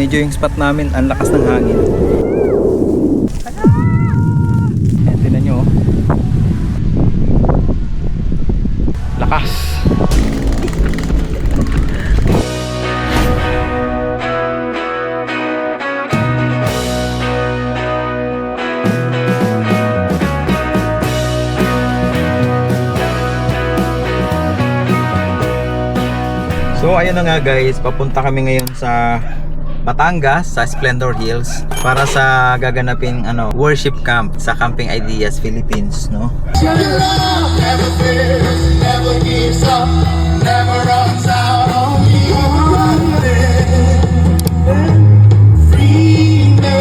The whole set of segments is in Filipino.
medyo yung spot namin ang lakas ng hangin. Ayan, tinan nyo, oh. Lakas. So ayun na nga guys, papunta kami ngayon sa Batangas, sa Splendor Hills para sa gaganaping worship camp sa Camping Ideas Philippines, no? Your love never fails, never gives up, never runs out on me. Free me.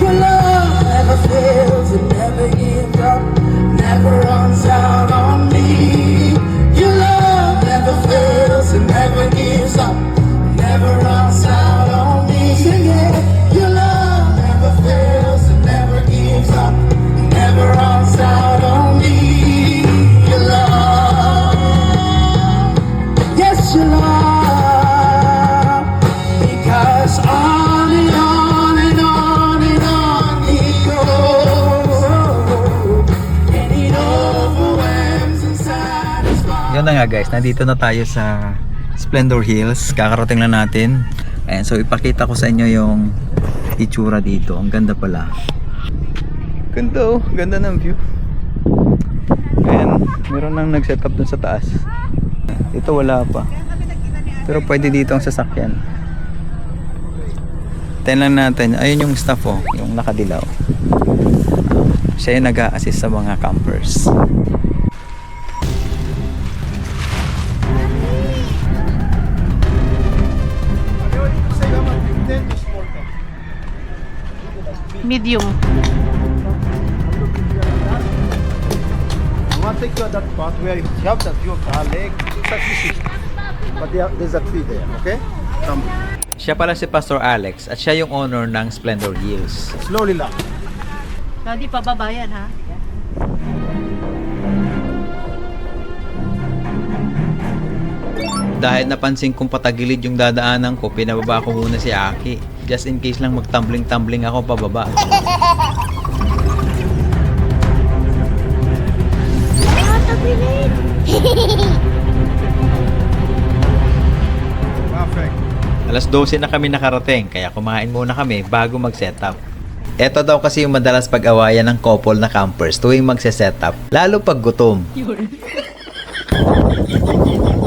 Your love never fails, it never gives up, never runs out on me. Your love never fails, it never gives up, never runs out on me. Sing it. Your love never fails, it never gives up, never runs out on me. Your love, yes, your love, because on and on and on and on it goes, and it overwhelms and satisfies. Yun na nga guys, nandito na tayo sa Splendor Hills. Kakarating lang natin. Ayan, so ipakita ko sa inyo yung itsura dito. Ang ganda pala. Ganda, oh. Ganda ng view. Ayan, meron nang nag-set up dun sa taas. Ito wala pa. Pero pwede dito ang sasakyan. Tingnan natin. Ayun yung staff, oh, yung nakadilaw. Siya yung nag-a-assist sa mga campers. Medium. I want to take you at that part where you have that view of the lake. It's actually but there's a tree there, okay? Come. Siya pala si Pastor Alex at siya yung owner ng Splendor Hills. Slowly lang. Hindi pa babayan ha. Dahil napansin kong patagilid yung dadaanan ko, pinababa ko muna si Aki. Just in case lang magtumbling-tumbling ako pababa. Perfect. Alas 12 na kami nakarating, kaya kumain muna kami bago mag-setup. Ito daw kasi yung madalas pag-awayan ng couple na campers tuwing magse-setup, lalo pag gutom.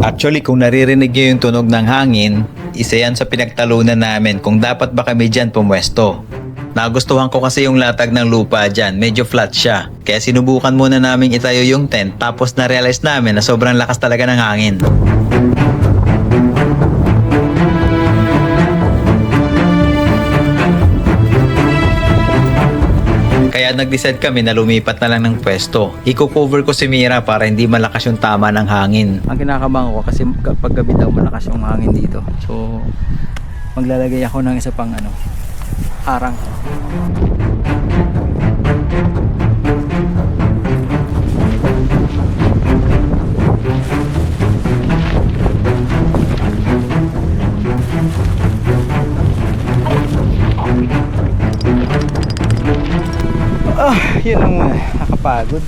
Actually, kung naririnig nyo yung tunog ng hangin, isa yan sa pinagtalunan namin kung dapat ba kami dyan pumwesto. Nagustuhan ko kasi yung latag ng lupa dyan, medyo flat siya. Kaya sinubukan muna namin itayo yung tent, tapos na-realize namin na sobrang lakas talaga ng hangin. Kaya nag-decide kami na lumipat na lang ng pwesto. Iko-cover ko si Mira para hindi malakas yung tama ng hangin. Ang kinakabahan ko kasi kapag gabi daw malakas yung hangin dito. So maglalagay ako ng isa pang harang. Yun ang nakapagod.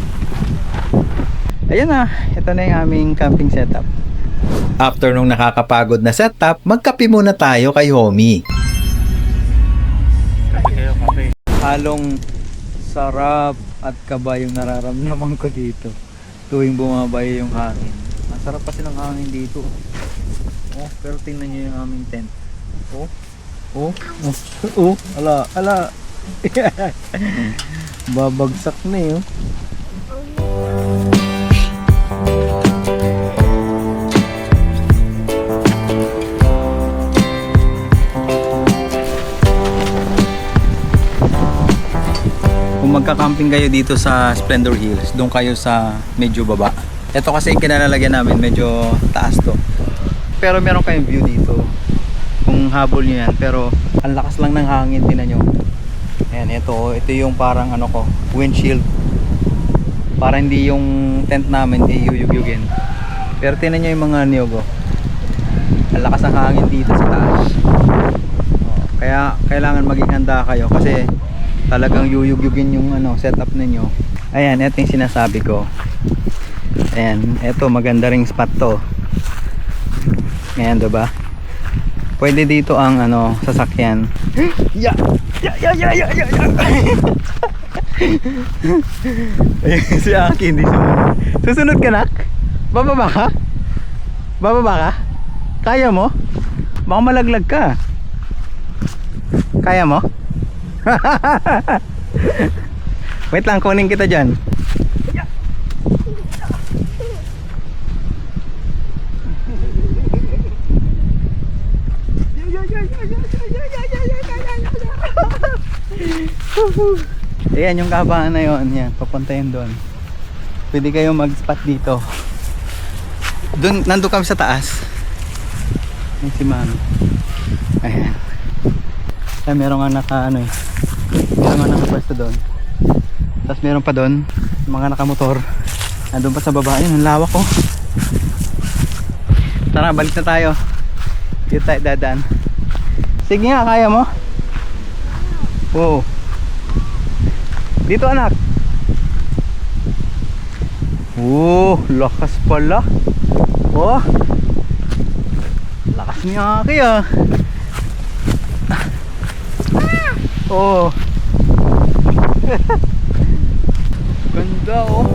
Ayun na, ito na yung aming camping setup. After nung nakakapagod na setup, magkape muna tayo kay Homie. Halong sarap at kaba yung nararamdaman ko dito tuwing bumabayo yung hangin. Ang sarap kasi ng hangin dito. Oh, pero tingnan nyo yung aming tent. Ala. Babagsak na yun. Kung magka-camping kayo dito sa Splendor Hills, doon kayo sa medyo baba. Ito kasi yung kinalalagyan namin, medyo taas to. Pero meron kayong view dito. Kung habol nyo yan, pero ang lakas lang ng hangin, tinan nyo. Ayan, ito yung parang windshield. Para hindi yung tent namin iyuyugyugin. Pero tinan nyo yung mga niyog, Ang lakas ng hangin dito sa taas. Kaya kailangan maging handa kayo kasi talagang yuyugyugin yung setup ninyo. Ayan, ito yung sinasabi ko. Ayan, ito maganda ring spot to. Ayan, diba? Pwede dito ang sasakyan. Ya! Ayun, si Aki hindi sumunod. Susunod ka, nak? Bababa ka? Bababa ka? Kaya mo? Baka malaglag ka. Kaya mo? Wait lang, kunin kita dyan. Ayan yung kabahan na yun. Yan, papunta yun doon. Pwede kayo mag-spot dito. Doon, nandun kami sa taas. Yan si Mami. Ayan. Ayan, meron nga meron nga nakapwesto doon. Tapos meron pa doon mga nakamotor. Nandun pa sa baba. Ayun, ang lawak ko. Tara, balik na tayo. Dito tayo dadaan. Sige nga, kaya mo? Oo. Dito, anak. Lakas pala. Oh, lakas ni Aki ah. Oh. Ganda oh.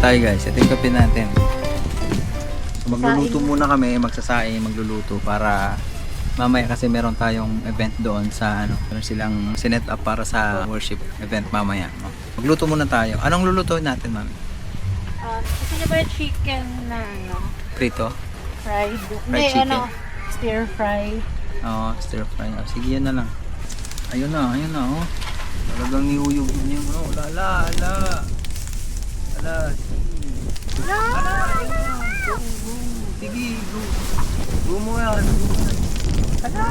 Tayo guys, ito yung kape natin. So magluluto muna kami, magsasaing, magluluto para mamaya kasi meron tayong event doon sa meron silang sinet up para sa worship event mamaya. Magluto muna tayo. Anong lulutuin natin, mami? Gusto niyo ba yung chicken na Prito? fried? Fried chicken? Stir fry. Oo, stir fry. Sige, yan na lang. Ayun na oh. Talagang nihuyog niya. Ala. Sige, go mo yan. Ala,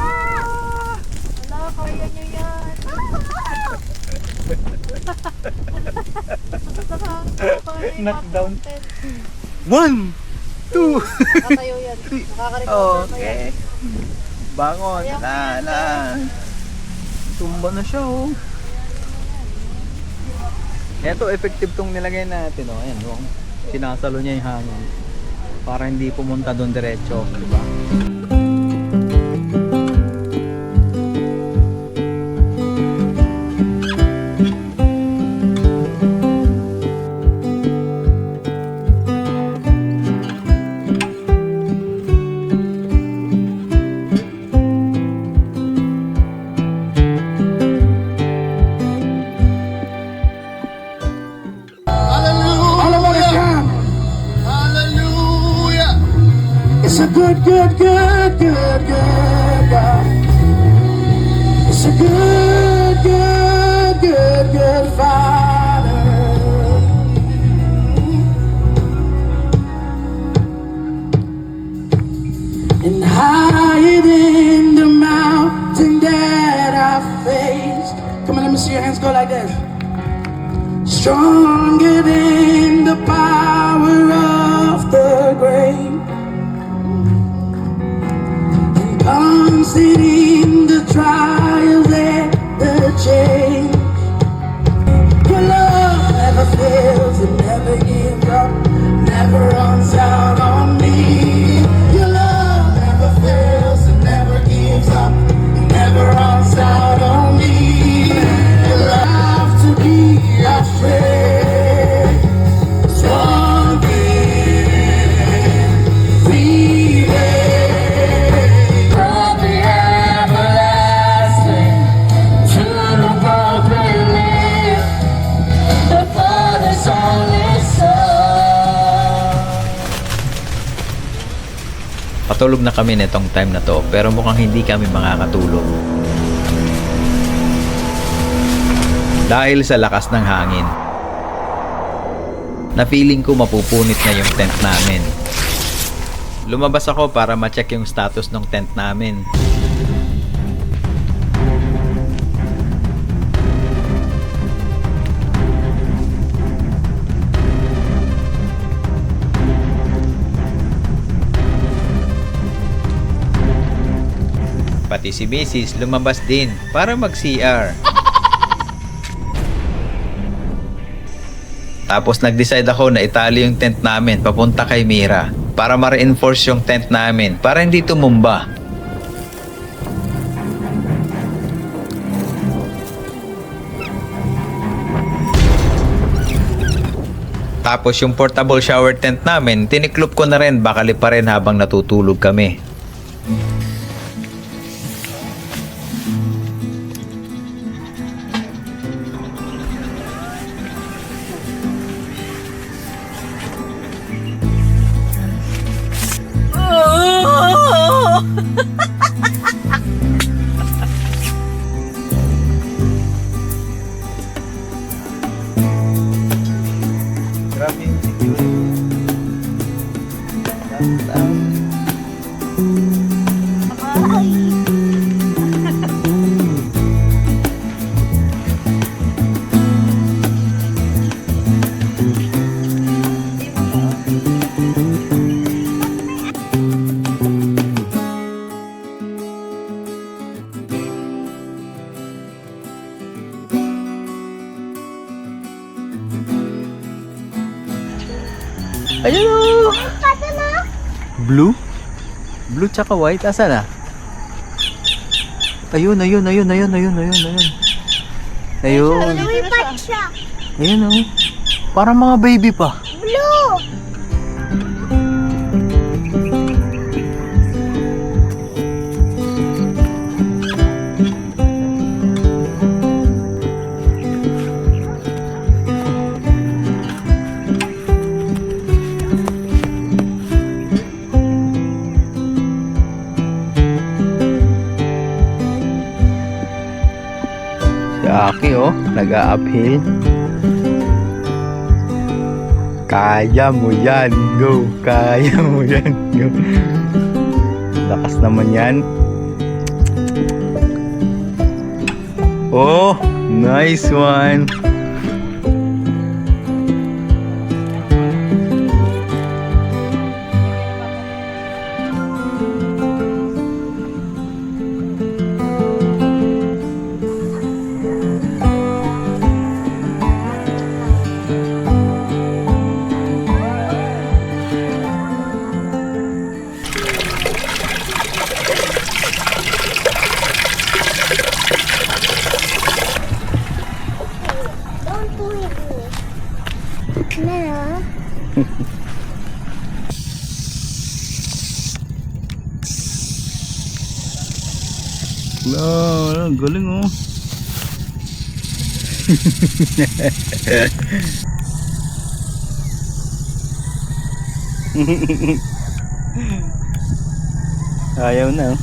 kaya niyo yan. Knockdown. 1, 2. Nakatayo yan. Nakaka-recover pa yan. Okay. Bangon. Ala. Tumba na siya oh. Ito, effective tong nilagay natin, oh. Ayan, oh. Sinasalo niya yung hangin para hindi pumunta doon diretso, di ba? It's a good God. It's a good Father. And higher than the mountain that I faced. Come on, let me see your hands go like this. Stronger than the power of the grave. Constant in the trials and the change. Your love never fails, it never gives up, never runs out on me. Your love never fails, it never gives up, it never runs out on me. You love to be afraid. Something we Makakatulog na kami netong time na to, pero mukhang hindi kami makakatulog. Dahil sa lakas ng hangin. Na feeling ko mapupunit na yung tent namin. Lumabas ako para ma-check yung status ng tent namin. Pati si Mrs. lumabas din para mag-CR. Tapos nag-decide ako na itali yung tent namin papunta kay Mira para ma-reinforce yung tent namin para hindi tumumba. Tapos yung portable shower tent namin, tiniklop ko na rin bakali pa rin habang natutulog kami. Grabe yung security. Ayun o! Blue? Blue tsaka white? Asa na? Ayun. Ayun. Lumipat siya. Ayun o. Parang mga baby pa. Blue! Si Aki oh, nag-a-uphill. Kaya mo yan, go! Kaya mo yan, go! Lakas naman yan. Oh, nice one! Don't do it. No. Wow, galing oh. Ayaw na oh.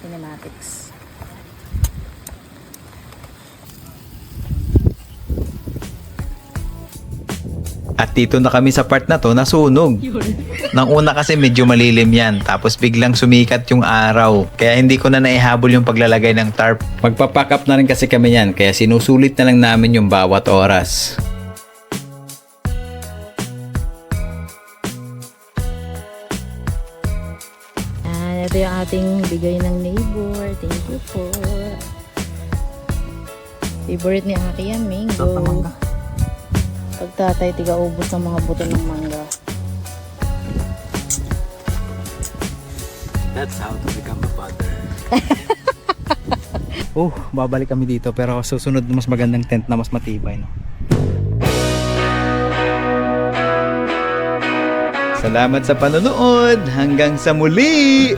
Cinematics. At dito na kami sa part na to nasunog. Nang una kasi medyo malilim yan, tapos biglang sumikat yung araw. Kaya hindi ko na naihabol yung paglalagay ng tarp. Magpapack up na rin kasi kami yan, kaya sinusulit na lang namin yung bawat oras. Ito yung ating bigay ng neighbor. Thank you po. Favorite ni Aki yan, mango. Pag tatay, tiga-ubos ng mga buto ng mangga. That's how to become a father. Oh, babalik kami dito pero susunod mas magandang tent na mas matibay, no? Salamat sa panonood. Hanggang sa muli!